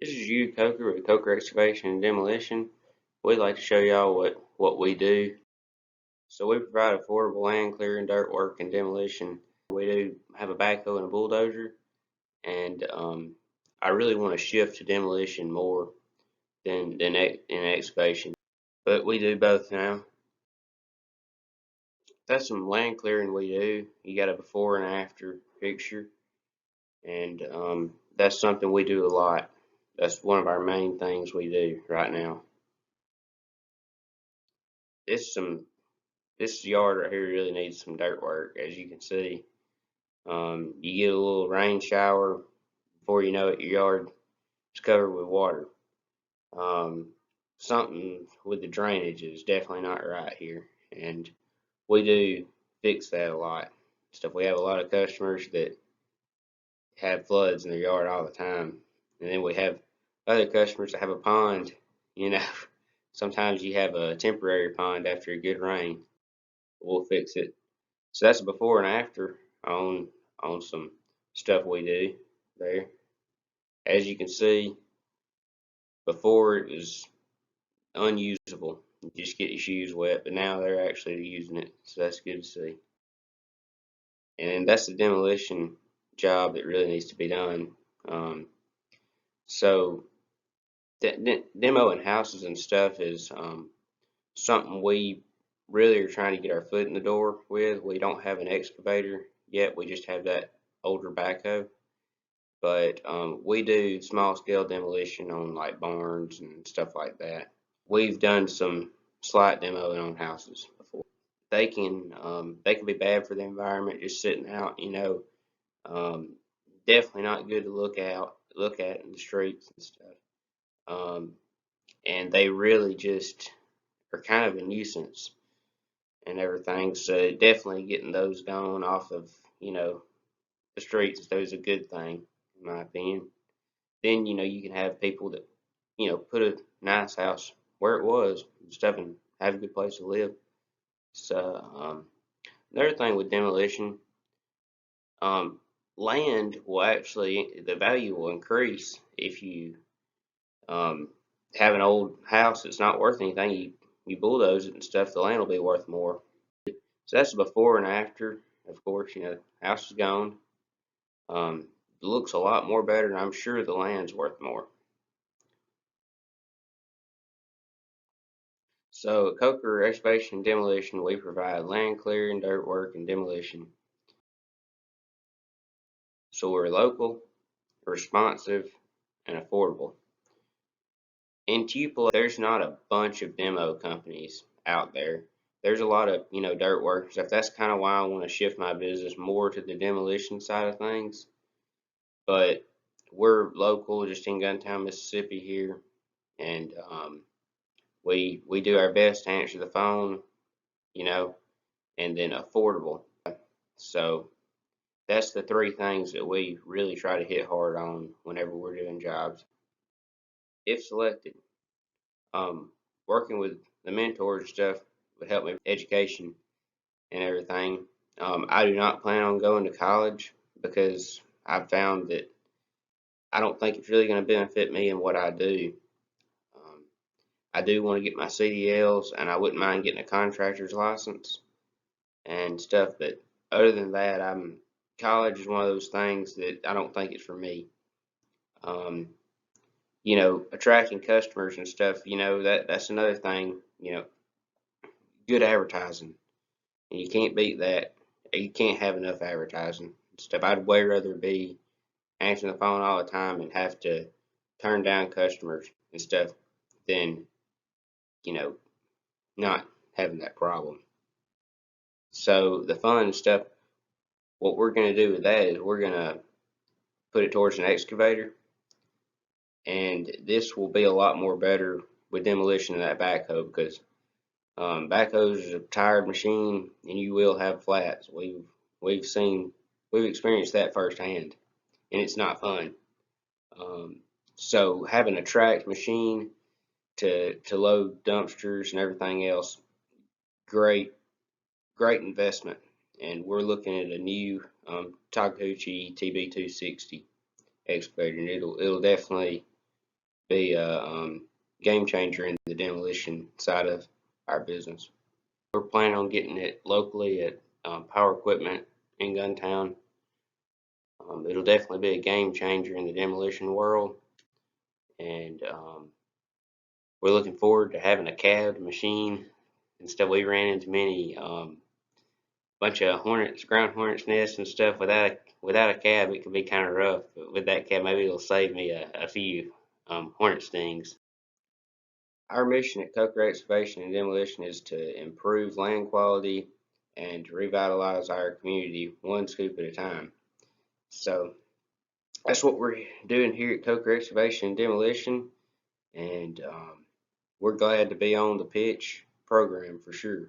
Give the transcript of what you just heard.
This is Jude with Coker Excavation and Demolition. We'd like to show y'all what we do. So we provide affordable land clearing, dirt work, and demolition. We do have a backhoe and a bulldozer, and I really want to shift to demolition more than in excavation, but we do both now. That's some land clearing we do. You got a before and after picture, and that's something we do a lot. That's one of our main things we do right now. This some This yard right here really needs some dirt work, as you can see. You get a little rain shower, before you know it, your yard is covered with water. Something with the drainage is definitely not right here, and we do fix that a lot. We have a lot of customers that have floods in their yard all the time, and then we have other customers that have a pond. You know, sometimes you have a temporary pond after a good rain. We'll fix it. So that's a before and after on some stuff we do there. As you can see, before it was unusable. You just get your shoes wet, but now they're actually using it, so that's good to see. And that's the demolition job that really needs to be done. So demoing houses and stuff is something we really are trying to get our foot in the door with. We don't have an excavator yet. We just have that older backhoe. But we do small scale demolition on like barns and stuff like that. We've done some slight demoing on houses before. They can be bad for the environment just sitting out, um, definitely not good to look at in the streets and stuff. Um, and they really just are kind of a nuisance and everything. So definitely getting those gone off of, the streets is a good thing, in my opinion. Then, you can have people that, put a nice house where it was and stuff and have a good place to live. So, another thing with demolition, um, land will actually, the value will increase if you um, have an old house that's not worth anything. You bulldoze it and stuff, the land will be worth more. So that's the before and after. Of course, house is gone. It looks a lot more better, and I'm sure the land's worth more. So at Coker Excavation and Demolition, we provide land clearing, dirt work, and demolition. So we're local, responsive, and affordable. In Tupelo, there's not a bunch of demo companies out there. There's a lot of, dirt work and stuff. That's kind of why I want to shift my business more to the demolition side of things. But we're local, just in Guntown, Mississippi here, and we do our best to answer the phone, you know, and then affordable. So that's the three things that we really try to hit hard on whenever we're doing jobs. If selected, working with the mentors and stuff would help me with education and everything. I do not plan on going to college because I've found that I don't think it's really going to benefit me in what I do. Um, I do want to get my CDLs, and I wouldn't mind getting a contractor's license and stuff, but other than that, college is one of those things that I don't think it's for me. Um, attracting customers and stuff, that's another thing, good advertising. And you can't beat that. You can't have enough advertising and stuff. I'd way rather be answering the phone all the time and have to turn down customers and stuff than, you know, not having that problem. So the fun stuff, what we're going to do with that is we're going to put it towards an excavator, and this will be a lot more better with demolition than that backhoe because backhoe is a tired machine, and you will have flats. We've experienced that firsthand, and it's not fun. So having a tracked machine to load dumpsters and everything else, great investment. And we're looking at a new Taguchi TB260 excavator, and it'll definitely be a game changer in the demolition side of our business. We're planning on getting it locally at Power Equipment in Guntown. It'll definitely be a game changer in the demolition world, and we're looking forward to having a cabbed machine and stuff. We ran into many bunch of ground hornets nests and stuff. Without a cab, it can be kind of rough. But with that cab, maybe it'll save me a few hornet stings. Our mission at Coker Excavation and Demolition is to improve land quality and to revitalize our community one scoop at a time. So that's what we're doing here at Coker Excavation and Demolition, and we're glad to be on the pitch program for sure.